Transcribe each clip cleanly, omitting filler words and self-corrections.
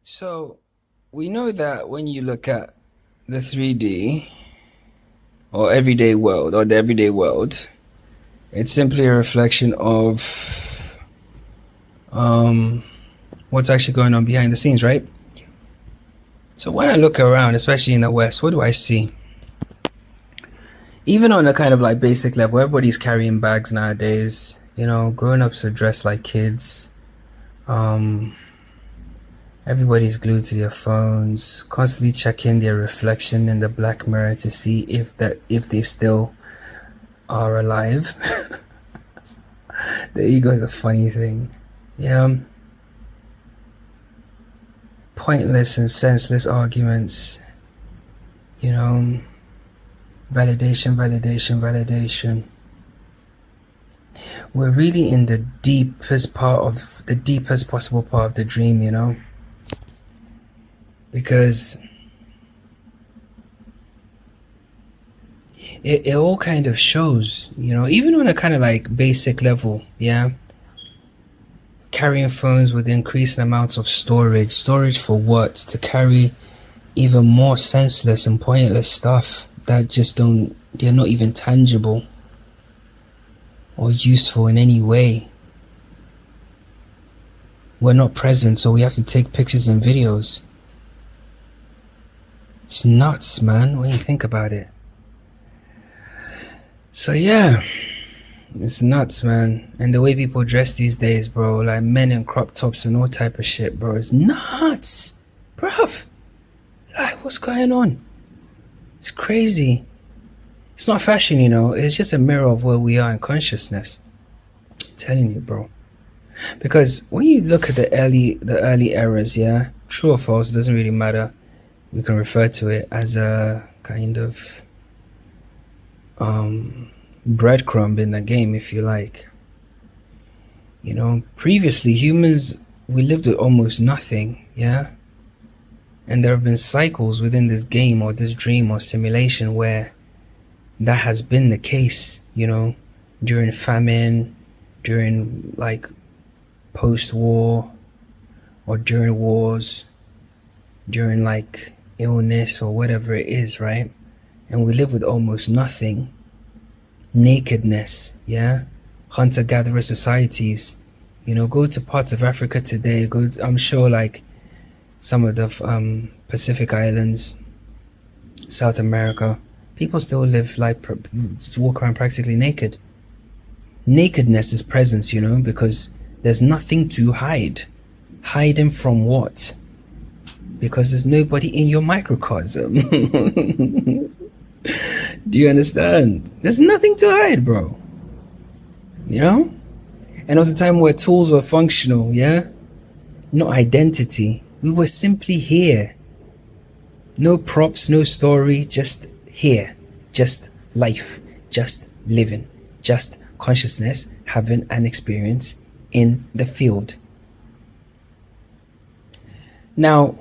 So we know that when you look at the 3D or everyday world or the everyday world, it's simply a reflection of um, what's actually going on behind the scenes, right? So when I look around, especially in the West, what do I see? Even on a kind of like basic level, everybody's carrying bags nowadays. You know, grown-ups are dressed like kids. Um, Everybody's glued to their phones, constantly checking their reflection in the black mirror to see if they still are alive. The ego is a funny thing. Yeah, pointless and senseless arguments. You know, validation, validation, validation. We're really in the deepest possible part of the dream, you know, because it all kind of shows, you know, even on a kind of like basic level, yeah. Carrying phones with increasing amounts of storage. Storage for what? To carry even more senseless and pointless stuff that just they're not even tangible or useful in any way. We're not present, so we have to take pictures and videos. It's nuts, man, when you think about it. So yeah, it's nuts, man. And the way people dress these days, bro, like men in crop tops and all type of shit, bro, it's nuts, bruv. Like, what's going on? It's crazy. It's not fashion, you know. It's just a mirror of where we are in consciousness. I'm telling you, bro. Because when you look at the early eras, yeah, true or false, it doesn't really matter. We can refer to it as a kind of breadcrumb in the game, if you like. You know, previously humans, we lived with almost nothing, yeah. And there have been cycles within this game or this dream or simulation where that has been the case, you know, during famine, during like post-war, or during wars, during like illness or whatever it is, right? And we live with almost nothing. Nakedness, yeah. Hunter-gatherer societies, you know, go to parts of Africa today, I'm sure like some of the Pacific Islands, South America, people still live like walk around practically naked. Nakedness is presence, you know, because there's nothing to hide. Hiding from what? Because there's nobody in your microcosm. Do you understand? There's nothing to hide, bro. You know? And it was a time where tools were functional, yeah? No identity. We were simply here. No props, no story, just here. Just life. Just living. Just consciousness having an experience in the field. Now,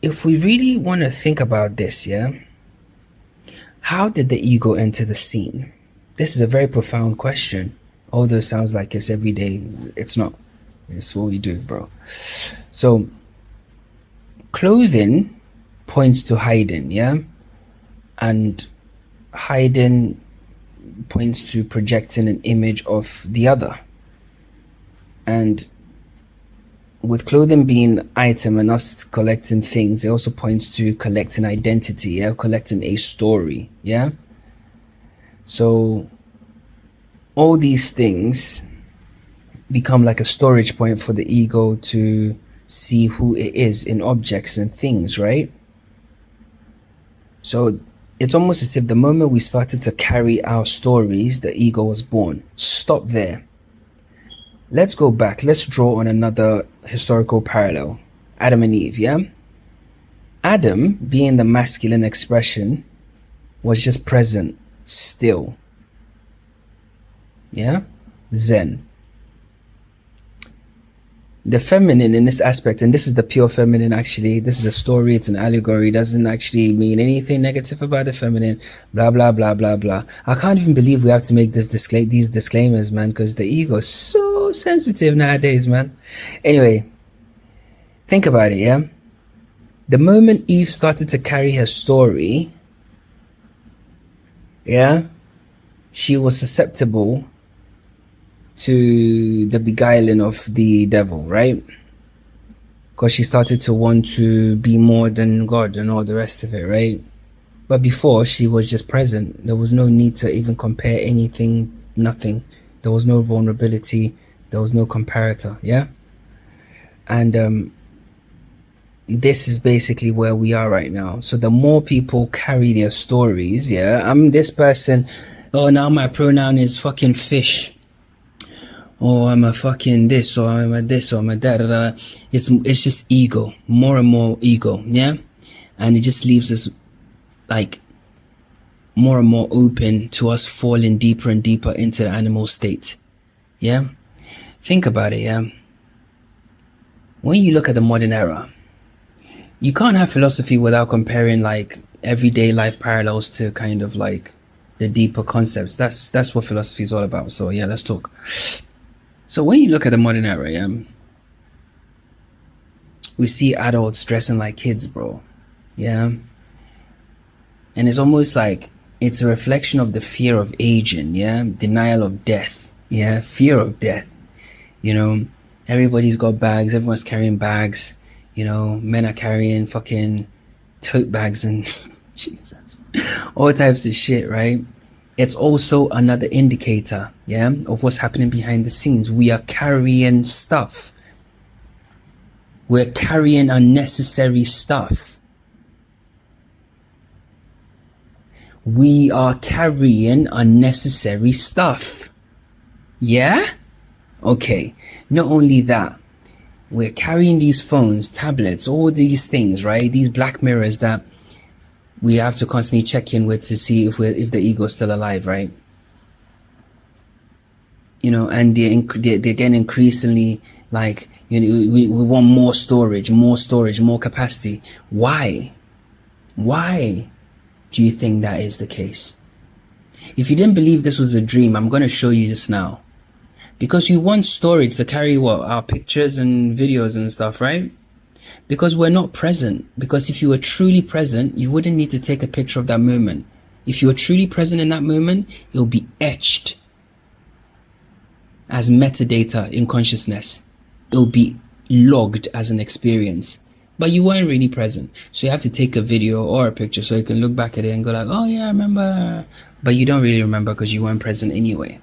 if we really want to think about this, yeah, how did the ego enter the scene? This is a very profound question. Although it sounds like it's every day, it's not. It's what we do, bro. So, clothing points to hiding, yeah? And hiding points to projecting an image of the other. And with clothing being item and us collecting things, it also points to collecting identity, yeah, collecting a story, yeah. So all these things become like a storage point for the ego to see who it is in objects and things, right? So it's almost as if the moment we started to carry our stories, the ego was born. Stop there. Let's go back. Let's draw on another historical parallel. Adam and Eve, yeah? Adam, being the masculine expression, was just present, still. Yeah? Zen. The feminine in this aspect, and this is the pure feminine actually, this is a story, it's an allegory, doesn't actually mean anything negative about the feminine, blah, blah, blah, blah, blah. I can't even believe we have to make these disclaimers, man, because the ego is so so sensitive nowadays, man. Anyway, think about it, yeah? The moment Eve started to carry her story, yeah, she was susceptible to the beguiling of the devil, right? Because she started to want to be more than God and all the rest of it, right? But before, she was just present. There was no need to even compare anything, nothing. There was no vulnerability. There was no comparator, yeah? And this is basically where we are right now. So the more people carry their stories, yeah? I'm this person, oh, now my pronoun is fucking fish. Oh, I'm a fucking this, or I'm a this, or I'm a that. It's just ego, more and more ego, yeah? And it just leaves us like more and more open to us falling deeper and deeper into the animal state, yeah? Think about it, yeah? When you look at the modern era, you can't have philosophy without comparing like everyday life parallels to kind of like the deeper concepts. That's what philosophy is all about. So yeah, let's talk. So when you look at the modern era, yeah, we see adults dressing like kids, bro. Yeah. And it's almost like it's a reflection of the fear of aging, yeah? Denial of death, yeah? Fear of death, you know? Everybody's got bags, everyone's carrying bags, you know? Men are carrying fucking tote bags and Jesus, all types of shit, right? It's also another indicator, yeah, of what's happening behind the scenes. We are carrying stuff. We're carrying unnecessary stuff. We are carrying unnecessary stuff. Yeah? Okay. Not only that, we're carrying these phones, tablets, all these things, right? These black mirrors that we have to constantly check in with to see if the ego is still alive, right? You know, and they're getting increasingly like, you know, we want more storage, more capacity. Why do you think that is the case? If you didn't believe this was a dream, I'm going to show you this now. Because you want storage to carry what? Our pictures and videos and stuff, right? Because we're not present. Because if you were truly present, you wouldn't need to take a picture of that moment. If you were truly present in that moment, it'll be etched as metadata in consciousness. It'll be logged as an experience. But you weren't really present. So you have to take a video or a picture so you can look back at it and go like, oh yeah, I remember. But you don't really remember because you weren't present anyway.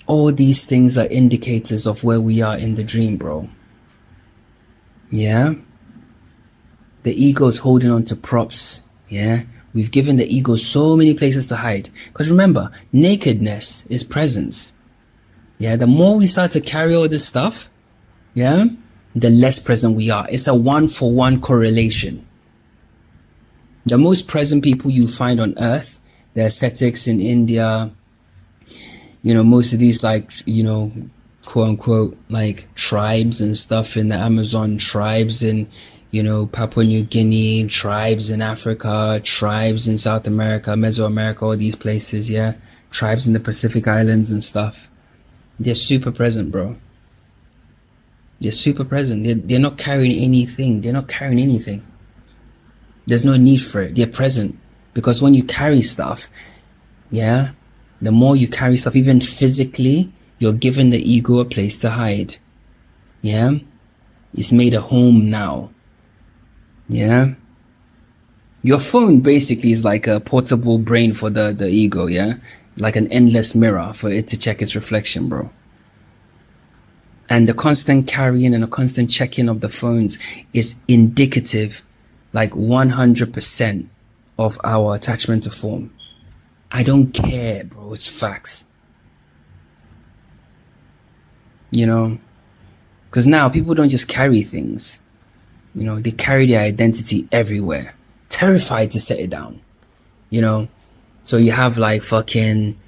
All these things are indicators of where we are in the dream, bro. Yeah? The ego is holding on to props. Yeah? We've given the ego so many places to hide. Because remember, nakedness is presence. Yeah? The more we start to carry all this stuff, yeah, the less present we are. It's a 1-for-1 correlation. The most present people you find on earth, the ascetics in India, you know, most of these like, you know, quote unquote, like tribes and stuff in the Amazon, tribes in, you know, Papua New Guinea, tribes in Africa, tribes in South America, Mesoamerica, all these places, yeah, tribes in the Pacific Islands and stuff. They're super present, bro. They're super present. They're not carrying anything. They're not carrying anything. There's no need for it. They're present. Because when you carry stuff, yeah, the more you carry stuff, even physically, you're giving the ego a place to hide. Yeah? It's made a home now. Yeah? Your phone basically is like a portable brain for the ego, yeah? Like an endless mirror for it to check its reflection, bro. And the constant carrying and the constant checking of the phones is indicative, like 100% of our attachment to form. I don't care, bro. It's facts. You know? Because now people don't just carry things. You know, they carry their identity everywhere. Terrified to set it down. You know? So you have like fucking,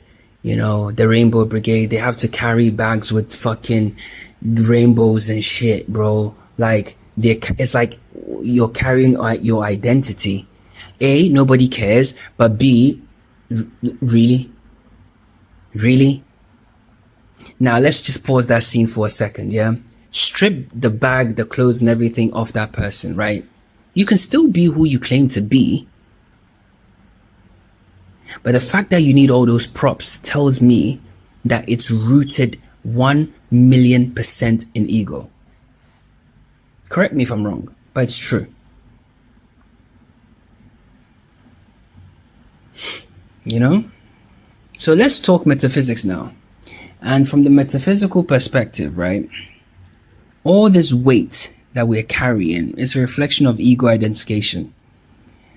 you know, the Rainbow Brigade. They have to carry bags with fucking rainbows and shit, bro. Like, it's like you're carrying your identity. A, nobody cares. But B, really? Now let's just pause that scene for a second, yeah? Strip the bag, the clothes and everything off that person, right? You can still be who you claim to be. But the fact that you need all those props tells me that it's rooted 1,000,000% in ego. Correct me if I'm wrong, but it's true. You know? So let's talk metaphysics now. And from the metaphysical perspective, right? All this weight that we're carrying is a reflection of ego identification.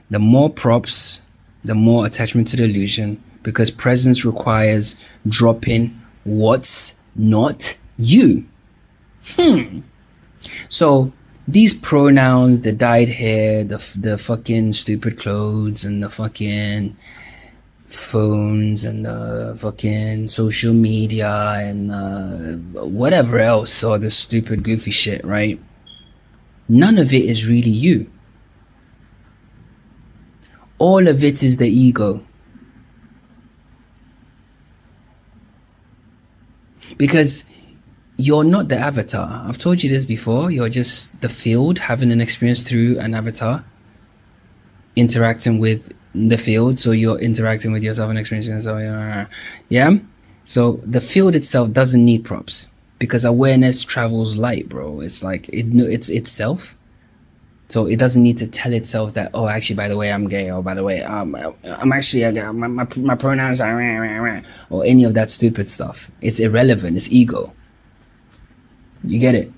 The more props, the more attachment to the illusion, because presence requires dropping what's not you. So these pronouns, the dyed hair, the fucking stupid clothes, and the fucking phones, and the fucking social media, and whatever else, or the stupid goofy shit, right? None of it is really you. All of it is the ego. Because you're not the avatar. I've told you this before. You're just the field having an experience through an avatar, interacting with the field. So you're interacting with yourself and experiencing yourself. Yeah? So the field itself doesn't need props, because awareness travels light, bro. It's like it's itself. So it doesn't need to tell itself that, oh, actually, by the way, I'm gay, or by the way, I'm actually, my pronouns are, or any of that stupid stuff. It's irrelevant. It's ego. You get it?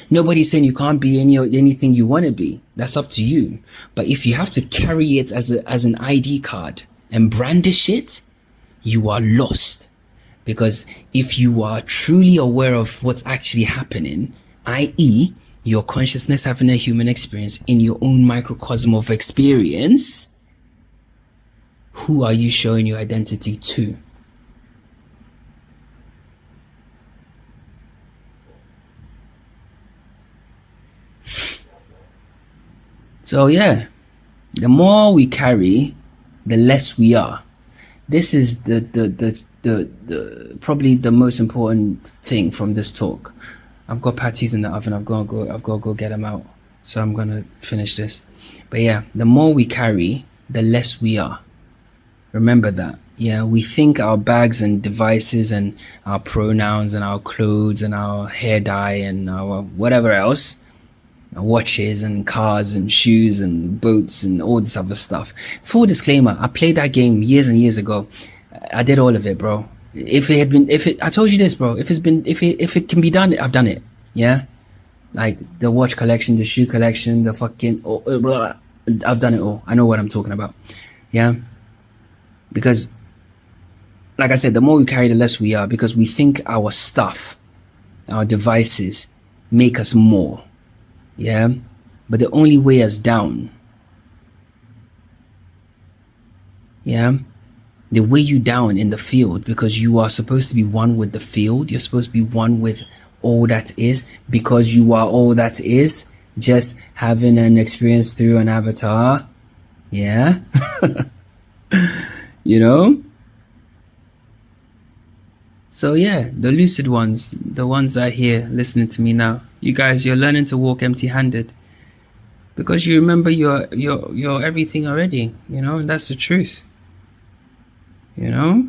Nobody's saying you can't be anything you want to be. That's up to you. But if you have to carry it as an ID card and brandish it, you are lost. Because if you are truly aware of what's actually happening, i.e., your consciousness having a human experience in your own microcosm of experience, who are you showing your identity to? So yeah, the more we carry, the less we are. This is the probably the most important thing from this talk. I've got patties in the oven. I've got to go get them out. So I'm gonna finish this. But yeah, the more we carry, the less we are. Remember that. Yeah, we think our bags and devices and our pronouns and our clothes and our hair dye and our whatever else, watches and cars and shoes and boats and all this other stuff. Full disclaimer, I played that game years and years ago. I did all of it, bro. I told you this, bro, if it can be done, I've done it. Yeah. Like the watch collection, the shoe collection, the fucking, I've done it all. I know what I'm talking about. Yeah. Because like I said, the more we carry, the less we are, because we think our stuff, our devices make us more. Yeah. But they only weigh us down. Yeah. They weigh you down in the field, because you are supposed to be one with the field. You're supposed to be one with all that is, because you are all that is, just having an experience through an avatar. Yeah. You know? So yeah, the lucid ones, the ones that are here listening to me now, you guys, you're learning to walk empty-handed, because you remember you're everything already, you know, and that's the truth. You know?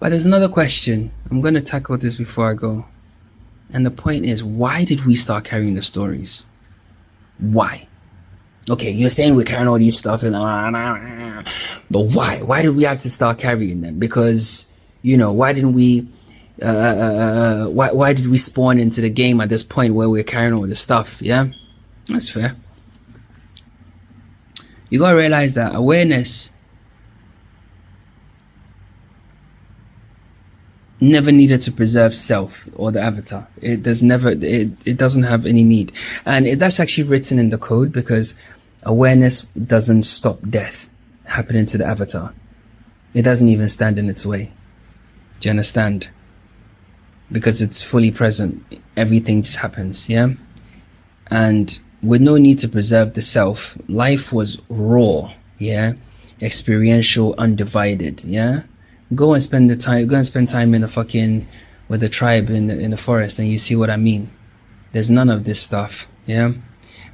But there's another question. I'm going to tackle this before I go. And the point is, why did we start carrying the stories? Why? Okay, you're saying we're carrying all these stuff, and but why? Why did we have to start carrying them? Because, you know, why didn't we why did we spawn into the game at this point where we're carrying all this stuff? Yeah? That's fair. You got to realize that awareness never needed to preserve self or the avatar. It doesn't have any need. And that's actually written in the code, because awareness doesn't stop death happening to the avatar. It doesn't even stand in its way. Do you understand? Because it's fully present. Everything just happens, yeah? And with no need to preserve the self, life was raw, yeah? Experiential, undivided, yeah? Go and spend time in the fucking with the tribe in the forest, and you see what I mean. There's none of this stuff, yeah.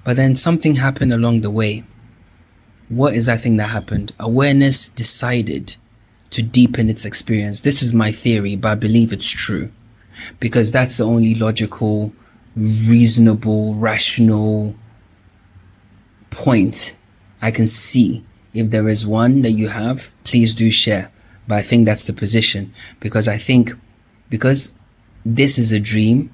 But then something happened along the way. What is that thing that happened? Awareness decided to deepen its experience. This is my theory, but I believe it's true, because that's the only logical, reasonable, rational point I can see. If there is one that you have, please do share. But I think that's the position, because I think, because this is a dream,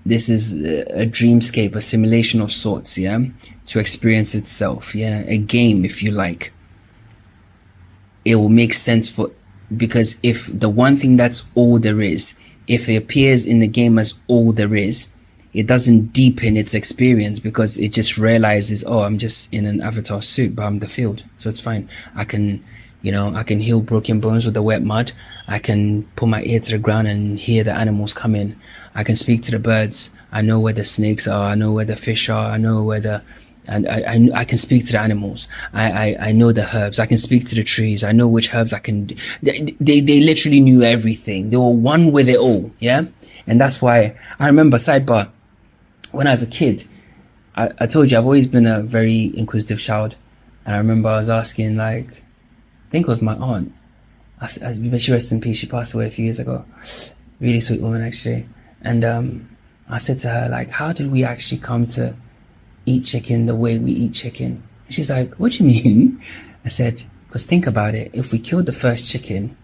this is a dreamscape, a simulation of sorts, yeah, to experience itself, yeah, a game, if you like. It will make sense because if the one thing that's all there is, if it appears in the game as all there is, it doesn't deepen its experience, because it just realizes, oh, I'm just in an avatar suit, but I'm the field, so it's fine. I can heal broken bones with the wet mud. I can put my ear to the ground and hear the animals come in. I can speak to the birds. I know where the snakes are. I know where the fish are. I know where I can speak to the animals. I know the herbs. I can speak to the trees. I know which herbs I can. They literally knew everything. They were one with it all. Yeah. And that's why I remember, sidebar, when I was a kid, I told you I've always been a very inquisitive child. And I remember I was asking, like, I think it was my aunt. May she rest in peace. She passed away a few years ago. Really sweet woman, actually. And I said to her, like, how did we actually come to eat chicken the way we eat chicken? And she's like, what do you mean? I said, because think about it. If we killed the first chicken,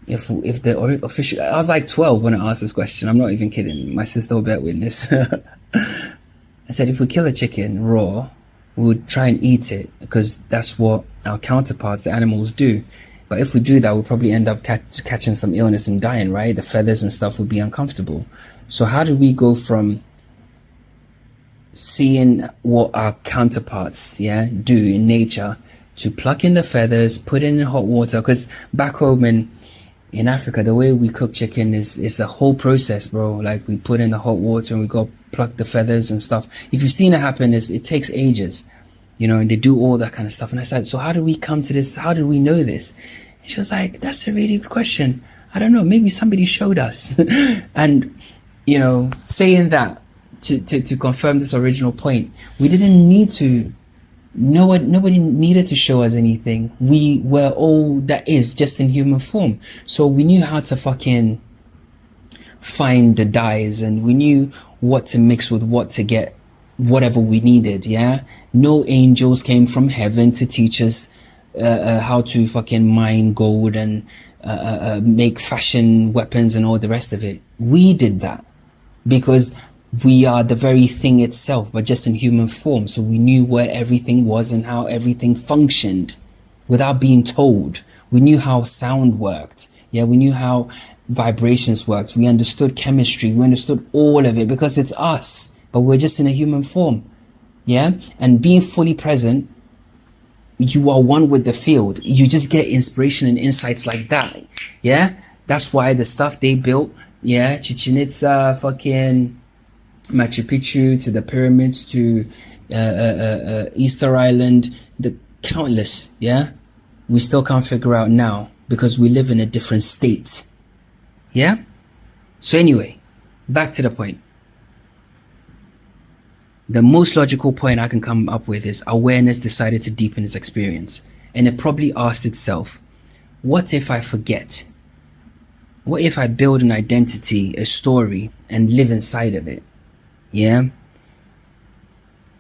if the official, I was like 12 when I asked this question. I'm not even kidding. My sister will bear witness. I said, if we kill a chicken raw, we would try and eat it, because that's what our counterparts, the animals, do. But if we do that, we'll probably end up catching some illness and dying, right? The feathers and stuff would be uncomfortable. So how did we go from seeing what our counterparts, yeah, do in nature, to pluck in the feathers, put it in hot water? Because back home in Africa, the way we cook chicken is the whole process, bro. Like, we put in the hot water and we go pluck the feathers and stuff. If you've seen it happen, it takes ages, and they do all that kind of stuff. And I said, so how did we come to this? How did we know this? And she was like, that's a really good question. I don't know, maybe somebody showed us. And, saying that to confirm this original point, we didn't need to. Nobody needed to show us anything. We were all that is, just in human form. So we knew how to fucking find the dyes, and we knew what to mix with what to get whatever we needed. Yeah. No angels came from heaven to teach us how to fucking mine gold and make fashion weapons and all the rest of it. We did that because we are the very thing itself, but just in human form. So we knew where everything was and how everything functioned without being told. We knew how sound worked. Yeah, we knew how vibrations worked. We understood chemistry. We understood all of it because it's us, but we're just in a human form. Yeah, and being fully present, you are one with the field. You just get inspiration and insights like that. Yeah, that's why the stuff they built, yeah, Chichen Itza, fucking Machu Picchu, to the pyramids, to Easter Island, the countless, yeah, we still can't figure out now because we live in a different state. Yeah. So anyway, back to the point. The most logical point I can come up with is awareness decided to deepen its experience, and it probably asked itself, what if I forget? What if I build an identity, a story, and live inside of it? Yeah.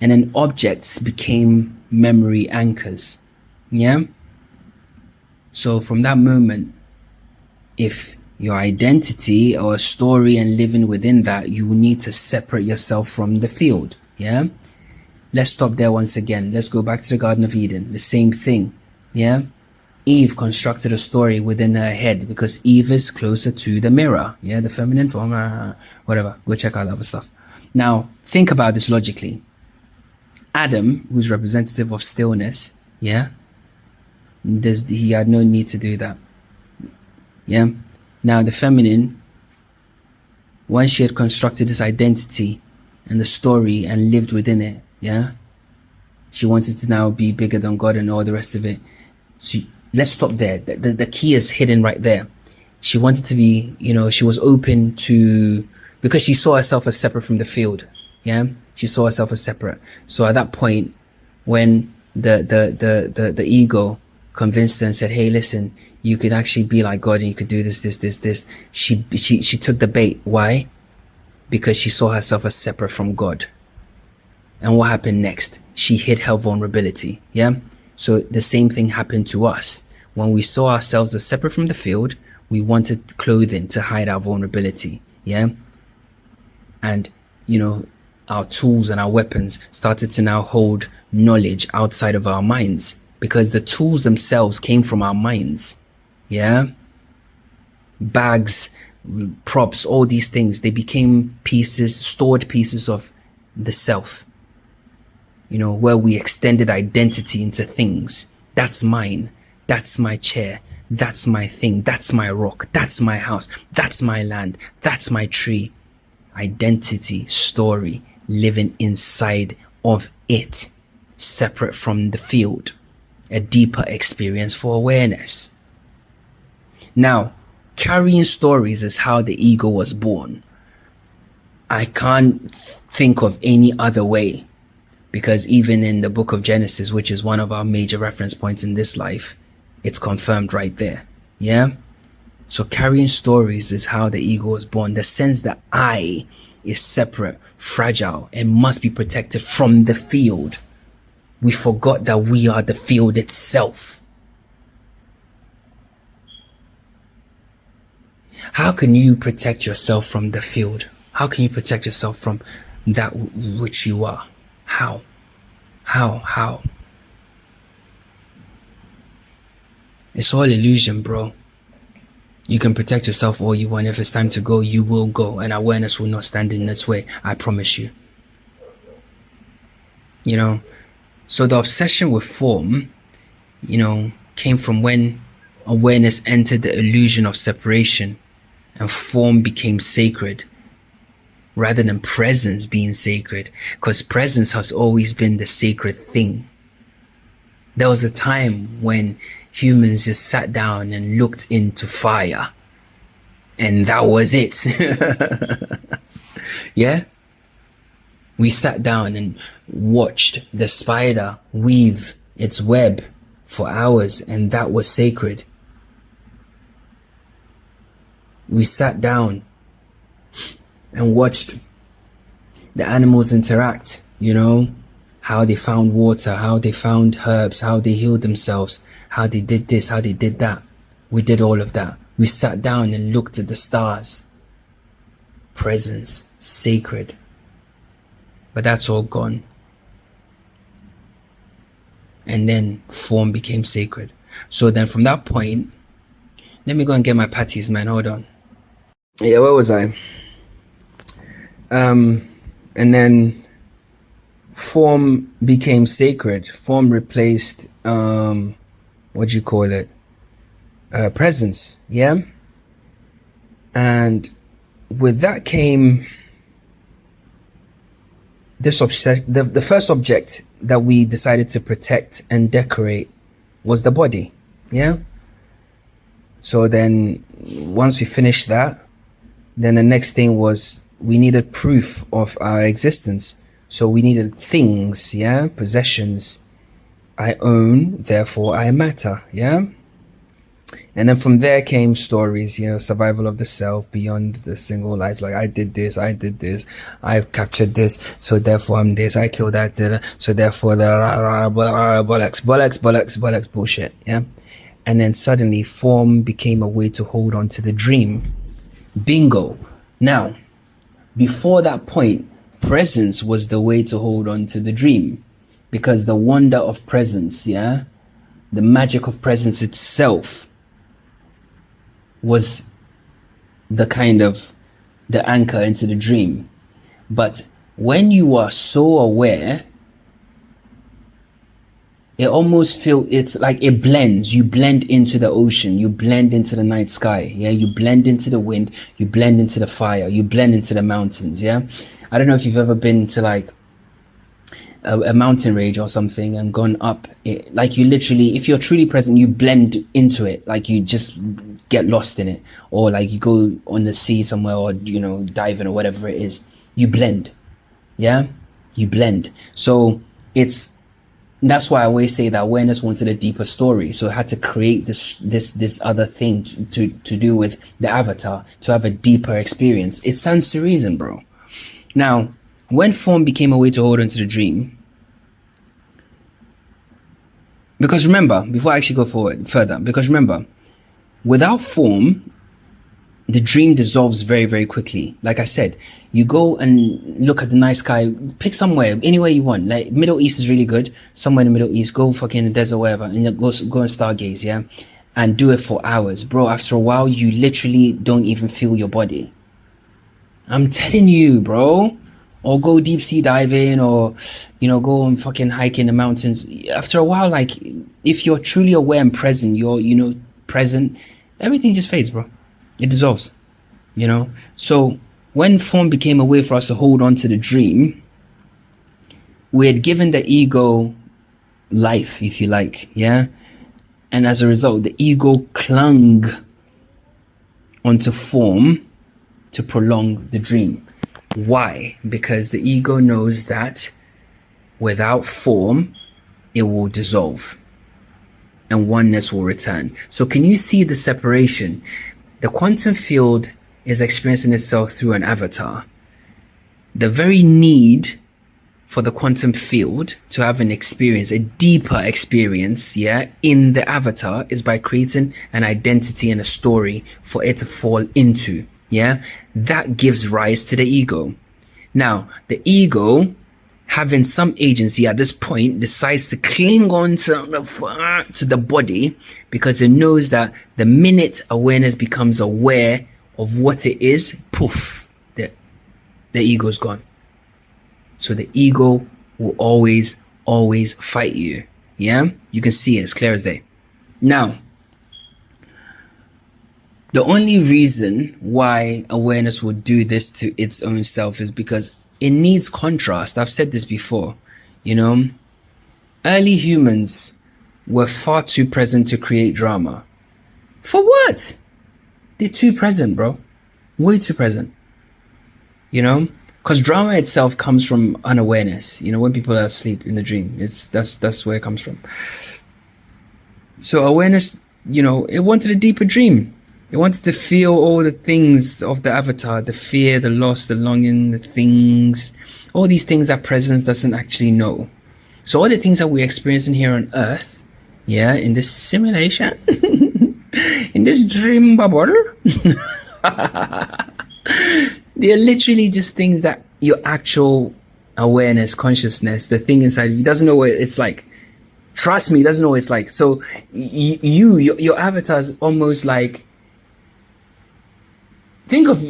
And then objects became memory anchors. Yeah. So from that moment, if your identity or a story and living within that, you will need to separate yourself from the field. Yeah. Let's stop there once again. Let's go back to the Garden of Eden. The same thing. Yeah. Eve constructed a story within her head because Eve is closer to the mirror. Yeah. The feminine form, whatever. Go check out that other stuff. Now, think about this logically. Adam, who's representative of stillness, yeah, he had no need to do that. Yeah. Now, the feminine, once she had constructed this identity and the story and lived within it, yeah, she wanted to now be bigger than God and all the rest of it. So let's stop there. The key is hidden right there. She wanted to be, she was open to, because she saw herself as separate from the field. Yeah. She saw herself as separate. So at that point, when the ego convinced her and said, hey, listen, you could actually be like God and you could do this. She took the bait. Why? Because she saw herself as separate from God. And what happened next? She hid her vulnerability. Yeah. So the same thing happened to us. When we saw ourselves as separate from the field, we wanted clothing to hide our vulnerability. Yeah. And, our tools and our weapons started to now hold knowledge outside of our minds, because the tools themselves came from our minds. Yeah. Bags, props, all these things, they became stored pieces of the self, where we extended identity into things. That's mine. That's my chair. That's my thing. That's my rock. That's my house. That's my land. That's my tree. Identity, story, living inside of it, separate from the field. A deeper experience for awareness. Now, carrying stories is how the ego was born. I can't think of any other way, because even in the book of Genesis, which is one of our major reference points in this life, it's confirmed right there. Yeah. So carrying stories is how the ego was born. The sense that I is separate, fragile, and must be protected from the field. We forgot that we are the field itself. How can you protect yourself from the field? How can you protect yourself from that which you are? How? It's all illusion, bro. You can protect yourself all you want. If it's time to go, you will go, and awareness will not stand in its way. I promise you. So the obsession with form, came from when awareness entered the illusion of separation and form became sacred rather than presence being sacred, because presence has always been the sacred thing. There was a time when humans just sat down and looked into fire, and that was it. Yeah. We sat down and watched the spider weave its web for hours, and that was sacred. We sat down and watched the animals interact, how they found water, how they found herbs, how they healed themselves, how they did this, how they did that. We did all of that. We sat down and looked at the stars. Presence, sacred. But that's all gone. And then form became sacred. So then from that point, let me go and get my patties, man. Hold on. Yeah, where was I? And then form became sacred. Form replaced, presence. Yeah. And with that came this the first object that we decided to protect and decorate was the body. Yeah. So then once we finished that, then the next thing was we needed proof of our existence. So we needed things, yeah, possessions. I own, therefore I matter, yeah. And then from there came stories, survival of the self beyond the single life. Like I did this, I captured this, so therefore I'm this, I killed that, so therefore the bollocks, bullshit, yeah. And then suddenly form became a way to hold on to the dream. Bingo. Now, before that point, presence was the way to hold on to the dream, because the wonder of presence, yeah, the magic of presence itself was the anchor into the dream. But when you are so aware, it almost it's like it blends. You blend into the ocean, you blend into the night sky, yeah, you blend into the wind, you blend into the fire, you blend into the mountains, yeah. I don't know if you've ever been to like a mountain range or something and gone up it. Like you literally, if you're truly present, you blend into it. Like you just get lost in it, or like you go on the sea somewhere, or diving or whatever it is. You blend, yeah, you blend. So that's why I always say that awareness wanted a deeper story, so it had to create this other thing to do with the avatar, to have a deeper experience. It stands to reason, bro. Now, when form became a way to hold on to the dream, because remember, before I actually go further, because remember, without form, the dream dissolves very, very quickly. Like I said, you go and look at the night sky, pick somewhere, anywhere you want. Like Middle East is really good. Somewhere in the Middle East, go fucking the desert, wherever, and go and stargaze, yeah? And do it for hours. Bro, after a while, you literally don't even feel your body. I'm telling you, bro. Or go deep sea diving, or, go and fucking hike in the mountains. After a while, like, if you're truly aware and present, you're, present, everything just fades, bro. It dissolves, So when form became a way for us to hold on to the dream, we had given the ego life, if you like, yeah? And as a result, the ego clung onto form to prolong the dream. Why? Because the ego knows that without form, it will dissolve and oneness will return. So can you see the separation? The quantum field is experiencing itself through an avatar. The very need for the quantum field to have an experience, a deeper experience, yeah, in the avatar is by creating an identity and a story for it to fall into, yeah? That gives rise to the ego. Now, the ego, having some agency at this point, decides to cling on to the body because it knows that the minute awareness becomes aware of what it is, poof, the ego's gone. So the ego will always fight you. Yeah? You can see it as clear as day. Now, the only reason why awareness will do this to its own self is because it needs contrast. I've said this before, early humans were far too present to create drama. For what? They're too present, bro. Way too present. Because drama itself comes from unawareness. When people are asleep in the dream, that's where it comes from. So awareness, it wanted a deeper dream. It wanted to feel all the things of the avatar, the fear, the loss, the longing, the things, all these things that presence doesn't actually know. So all the things that we're experiencing here on Earth, yeah, in this simulation, in this dream bubble, they're literally just things that your actual awareness, consciousness, the thing inside you doesn't know what it's like. Trust me, doesn't know what it's like. So your avatar is almost like, think of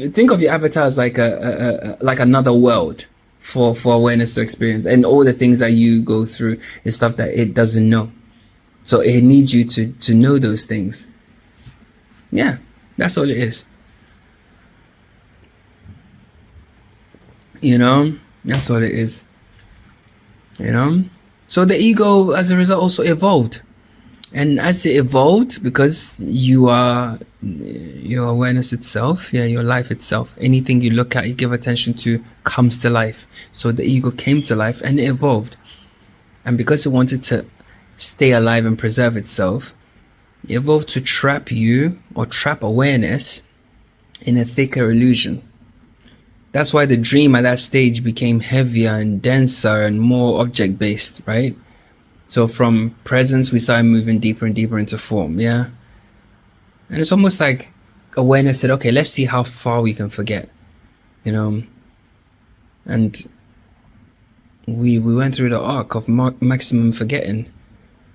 your avatar as like like another world for awareness to experience, and all the things that you go through is stuff that it doesn't know. So it needs you to know those things. Yeah, that's all it is. That's what it is. So the ego, as a result, also evolved. And as it evolved, because you are your awareness itself, your life itself, anything you look at, you give attention to, comes to life. So the ego came to life and it evolved. And because it wanted to stay alive and preserve itself, it evolved to trap you, or trap awareness, in a thicker illusion. That's why the dream at that stage became heavier and denser and more object-based, right? So from presence, we started moving deeper and deeper into form, yeah? And it's almost like awareness said, okay, let's see how far we can forget, And we went through the arc of maximum forgetting.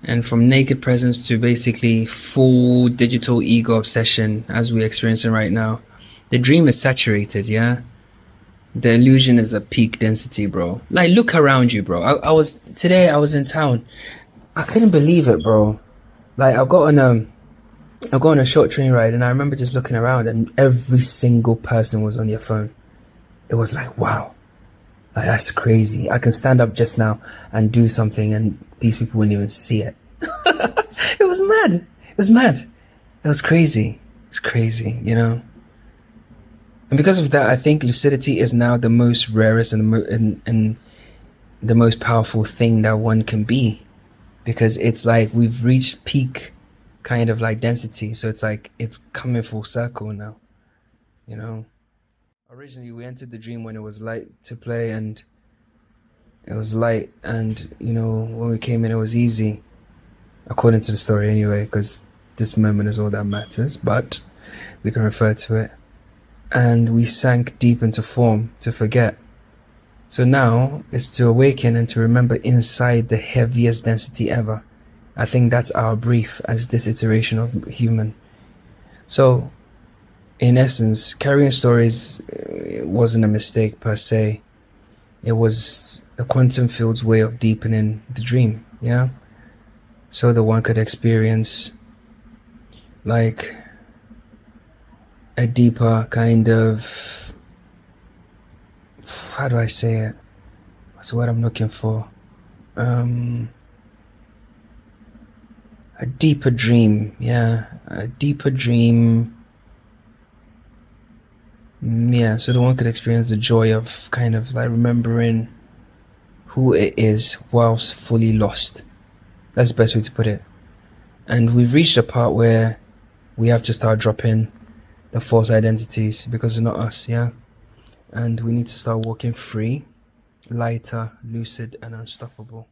And from naked presence to basically full digital ego obsession, as we're experiencing right now. The dream is saturated, yeah? The illusion is at peak density, bro. Like, look around you, bro. I was in town. I couldn't believe it, bro. Like, I got on a short train ride, and I remember just looking around, and every single person was on their phone. It was like, wow. Like, that's crazy. I can stand up just now and do something, and these people wouldn't even see it. It was mad. It was mad. It was crazy. It's crazy, you know. And because of that, I think lucidity is now the most rarest and the most powerful thing that one can be, because it's like we've reached peak kind of like density. So it's like it's coming full circle now, you know. Originally, we entered the dream when it was light to play, and it was light, and you know, when we came in, it was easy, according to the story anyway, because this moment is all that matters, but we can refer to it. And we sank deep into form to forget. So now it's to awaken and to remember inside the heaviest density ever. I think that's our brief as this iteration of human. So, in essence, carrying stories wasn't a mistake per se. It was a quantum field's way of deepening the dream, yeah? So that one could experience like a deeper kind of, how do I say it? What's the word I'm looking for? A deeper dream, yeah, a deeper dream. Yeah, so the one could experience the joy of kind of like remembering who it is whilst fully lost. That's the best way to put it. And we've reached a part where we have to start dropping the false identities because they're not us, yeah? And we need to start walking free, lighter, lucid, and unstoppable.